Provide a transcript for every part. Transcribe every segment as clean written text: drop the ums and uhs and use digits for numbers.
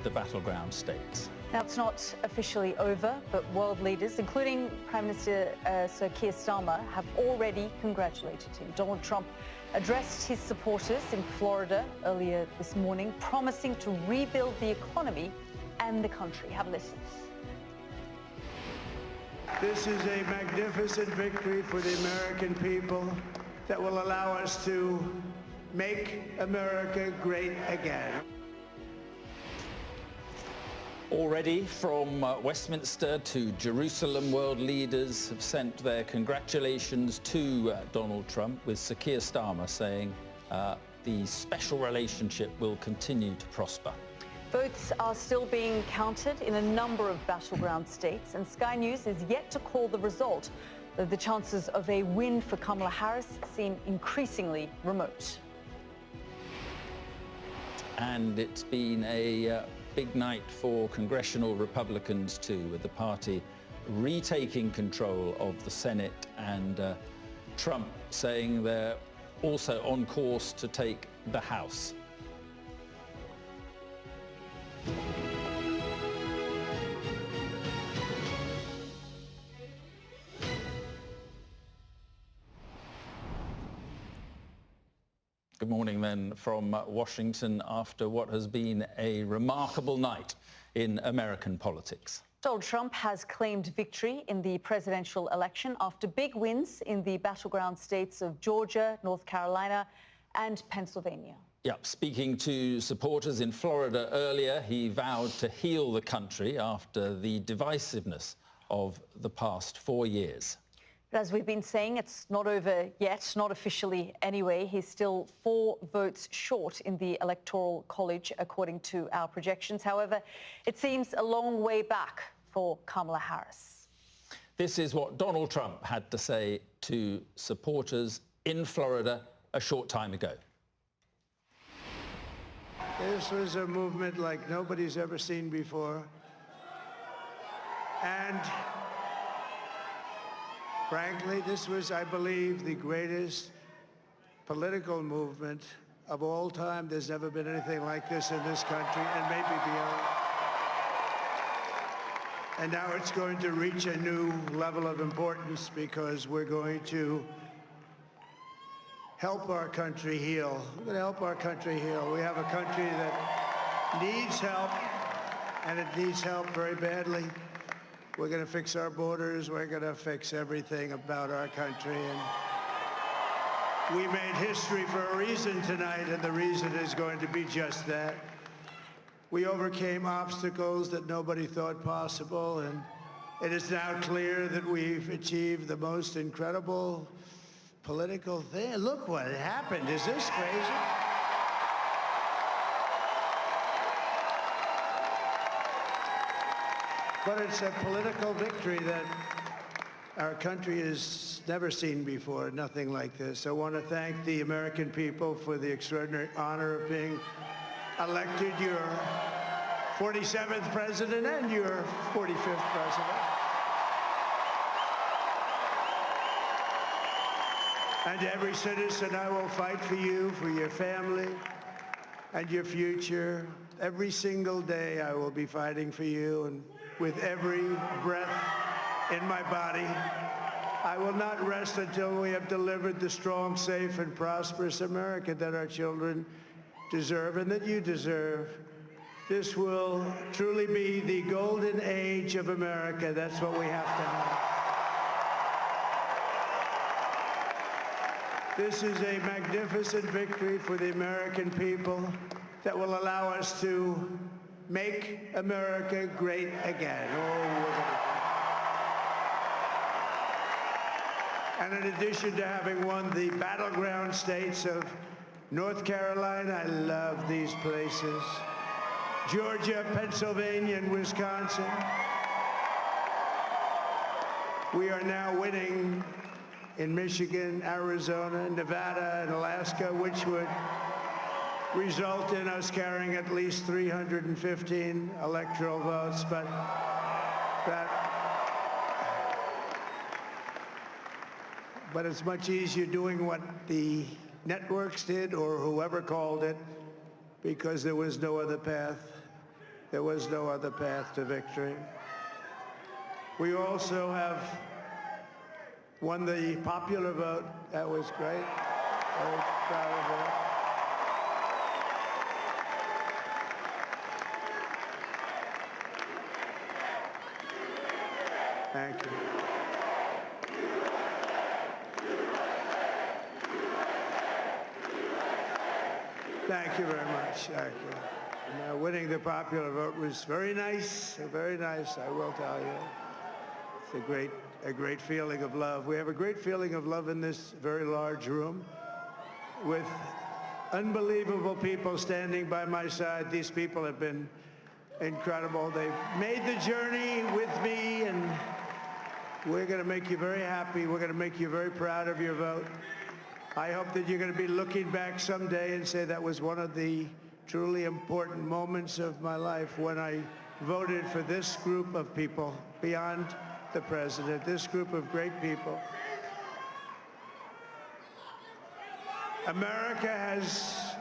the Battleground states. Now, it's not officially over, but world leaders, including Prime Minister Sir Keir Starmer, have already congratulated him. Donald Trump addressed his supporters in Florida earlier this morning, promising to rebuild the economy and the country. Have a listen. This is a magnificent victory for the American people that will allow us to make America great again. Already from Westminster to Jerusalem, world leaders have sent their congratulations to Donald Trump, with Sir Keir Starmer saying the special relationship will continue to prosper. Votes are still being counted in a number of battleground states, and Sky News is yet to call the result, though the chances of a win for Kamala Harris seem increasingly remote. And it's been a big night for congressional Republicans too, with the party retaking control of the Senate and Trump saying they're also on course to take the House. Good morning then from Washington after what has been a remarkable night in American politics. Donald Trump has claimed victory in the presidential election after big wins in the battleground states of Georgia, North Carolina and Pennsylvania. Yep, speaking to supporters in Florida earlier, he vowed to heal the country after the divisiveness of the past 4 years. But as we've been saying, it's not over yet, not officially anyway. He's still 4 votes short in the Electoral College, according to our projections. However, it seems a long way back for Kamala Harris. This is what Donald Trump had to say to supporters in Florida a short time ago. This was a movement like nobody's ever seen before. And frankly, this was, I believe, the greatest political movement of all time. There's never been anything like this in this country, and maybe beyond. And now it's going to reach a new level of importance because we're going to help our country heal. We're going to help our country heal. We have a country that needs help, and it needs help very badly. We're going to fix our borders. We're going to fix everything about our country. And we made history for a reason tonight, and the reason is going to be just that. We overcame obstacles that nobody thought possible, and it is now clear that we've achieved the most incredible political thing. Look what happened. Is this crazy? But it's a political victory that our country has never seen before, nothing like this. I want to thank the American people for the extraordinary honor of being elected your 47th president and your 45th president. And every citizen, I will fight for you, for your family, and your future. Every single day I will be fighting for you, and with every breath in my body, I will not rest until we have delivered the strong, safe, and prosperous America that our children deserve and that you deserve. This will truly be the golden age of America. That's what we have to have. This is a magnificent victory for the American people that will allow us to make America great again. And in addition to having won the battleground states of North Carolina, I love these places, Georgia, Pennsylvania, and Wisconsin, we are now winning in Michigan, Arizona, Nevada, and Alaska, which would result in us carrying at least 315 electoral votes, but it's much easier doing what the networks did or whoever called it, because there was no other path. There was no other path to victory. We also have won the popular vote. That was great. Very proud of that. Thank you. Thank you very much. Thank you. And, winning the popular vote was very nice, I will tell you. It's a great feeling of love. We have a great feeling of love in this very large room with unbelievable people standing by my side. These people have been incredible. They've made the journey with me, and we're going to make you very happy. We're going to make you very proud of your vote. I hope that you're going to be looking back someday and say that was one of the truly important moments of my life when I voted for this group of people beyond the president, this group of great people. America has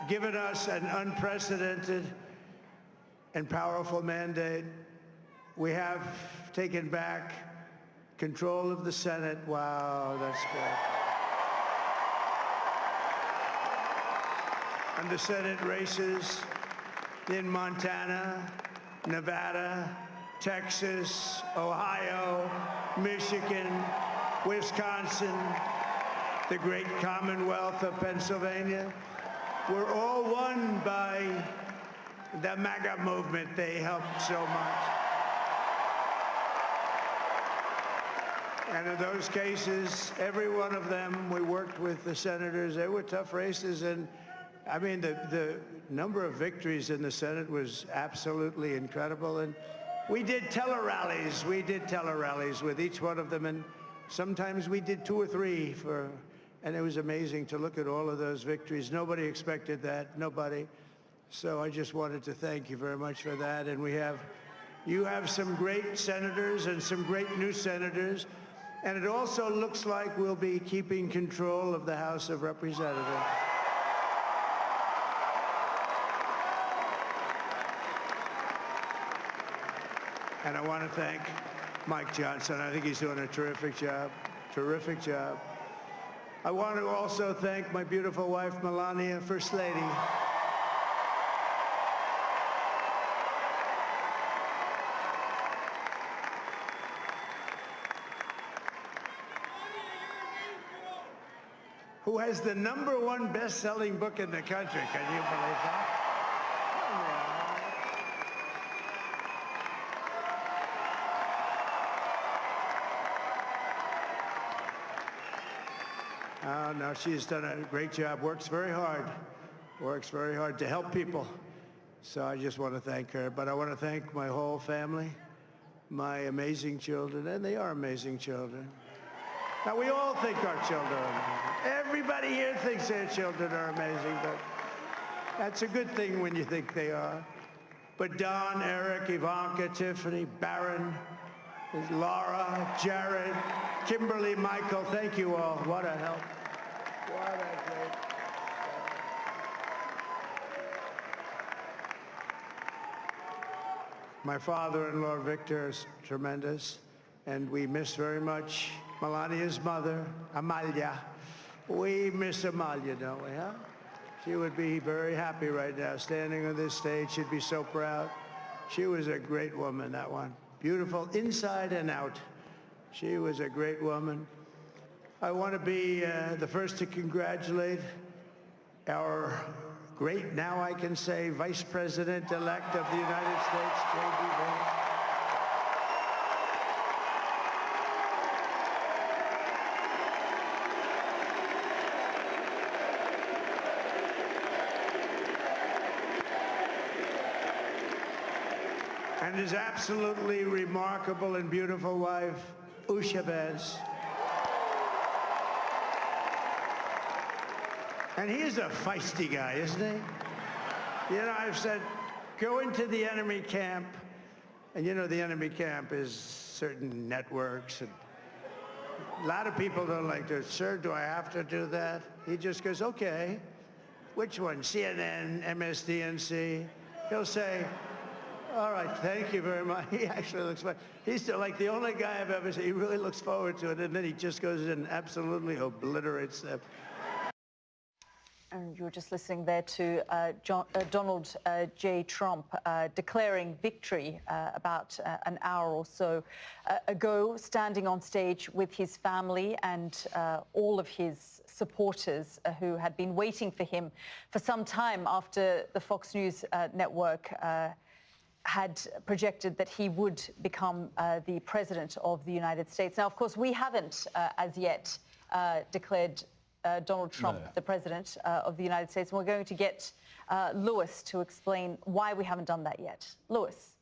given us an unprecedented and powerful mandate. We have taken back control of the Senate. Wow, that's great. And the Senate races in Montana, Nevada, Texas, Ohio, Michigan, Wisconsin, the great Commonwealth of Pennsylvania, were all won by the MAGA movement. They helped so much. And in those cases, every one of them, we worked with the senators. They were tough races, and I mean, the number of victories in the Senate was absolutely incredible. And we did tele-rallies. We did tele-rallies with each one of them, and sometimes we did 2 or 3 and it was amazing to look at all of those victories. Nobody expected that, nobody. So I just wanted to thank you very much for that. And you have some great senators and some great new senators. And it also looks like we'll be keeping control of the House of Representatives. And I want to thank Mike Johnson. I think he's doing a terrific job, terrific job. I want to also thank my beautiful wife, Melania, First Lady. Who has the #1 best-selling book in the country. Can you believe that? Oh, no, she's done a great job, works very hard to help people. So I just want to thank her. But I want to thank my whole family, my amazing children, and they are amazing children. Now, we all think our children are amazing. Everybody here thinks their children are amazing, but that's a good thing when you think they are. But Don, Eric, Ivanka, Tiffany, Barron, Laura, Jared, Kimberly, Michael, thank you all. What a help. What a great help. My father-in-law, Victor, is tremendous, and we miss very much Melania's mother, Amalia. We miss Amalia, don't we, huh? She would be very happy right now, standing on this stage. She'd be so proud. She was a great woman, that one. Beautiful inside and out. She was a great woman. I want to be the first to congratulate our great, now I can say, Vice President-elect of the United States, J.D. Vance. And his absolutely remarkable and beautiful wife, Usha Vance. And he's a feisty guy, isn't he? You know, I've said, go into the enemy camp, and you know the enemy camp is certain networks, and a lot of people don't like to, sir, do I have to do that? He just goes, okay, which one, CNN, MSDNC? He'll say, All right, thank you very much. He actually looks fine. He's still like the only guy I've ever seen. He really looks forward to it, and then he just goes in and absolutely obliterates them. And you were just listening there to Donald J. Trump declaring victory about an hour or so ago, standing on stage with his family and all of his supporters who had been waiting for him for some time after the Fox News network had projected that he would become the president of the United States. Now, of course, we haven't as yet declared Donald Trump the president of the United States. And we're going to get Lewis to explain why we haven't done that yet. Lewis.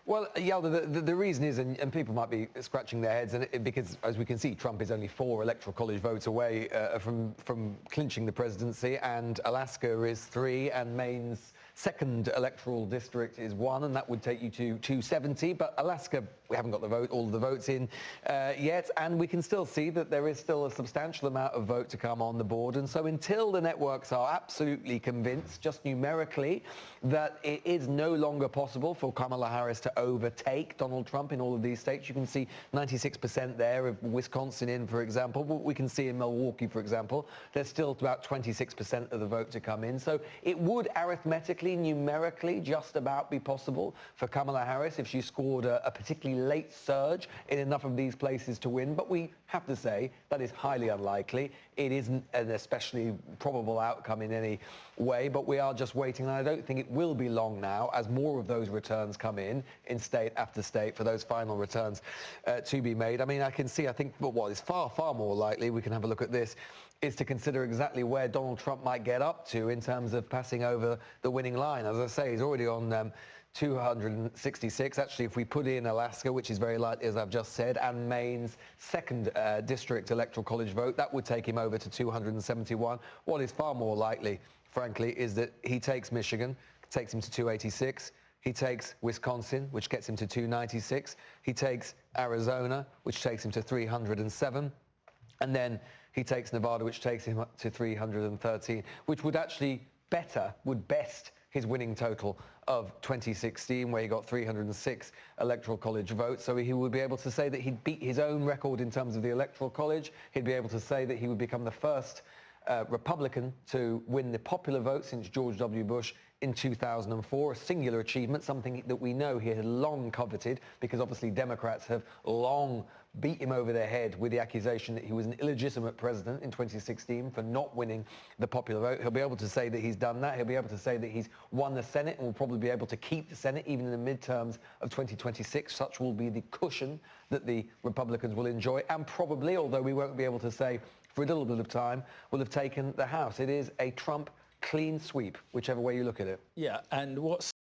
Well, Yalda, the reason is, and people might be scratching their heads, and because, as we can see, Trump is only 4 electoral college votes away from clinching the presidency, and Alaska is 3, and Maine's second electoral district is 1, and that would take you to 270. But Alaska, we haven't got all of the votes in yet, and we can still see that there is still a substantial amount of vote to come on the board. And so until the networks are absolutely convinced, just numerically, that it is no longer possible for Kamala Harris to overtake Donald Trump in all of these states, you can see 96% there of Wisconsin in, for example. What we can see in Milwaukee, for example, there's still about 26% of the vote to come in. So it would arithmetically, numerically, just about be possible for Kamala Harris if she scored a particularly late surge in enough of these places to win. But we have to say that is highly unlikely. It isn't an especially probable outcome in any way, but we are just waiting, and I don't think it will be long now as more of those returns come in state after state for those final returns to be made. I mean, I think what is far, far more likely, we can have a look at this, is to consider exactly where Donald Trump might get up to in terms of passing over the winning line. As I say, he's already on 266. Actually, if we put in Alaska, which is very likely, as I've just said, and Maine's second district electoral college vote, that would take him over to 271. What is far more likely, frankly, is that he takes Michigan, takes him to 286. He takes Wisconsin, which gets him to 296. He takes Arizona, which takes him to 307. And then he takes Nevada, which takes him up to 313, which would actually best his winning total of 2016, where he got 306 electoral college votes. So he would be able to say that he'd beat his own record in terms of the electoral college. He'd be able to say that he would become the first Republican to win the popular vote since George W. Bush in 2004, a singular achievement, something that we know he had long coveted, because obviously Democrats have long beat him over their head with the accusation that he was an illegitimate president in 2016 for not winning the popular vote. He'll be able to say that he's done that. He'll be able to say that he's won the Senate and will probably be able to keep the Senate even in the midterms of 2026. Such will be the cushion that the Republicans will enjoy, and probably, although we won't be able to say for a little bit of time, will have taken the House. It is a Trump clean sweep, whichever way you look at it. Yeah, and what's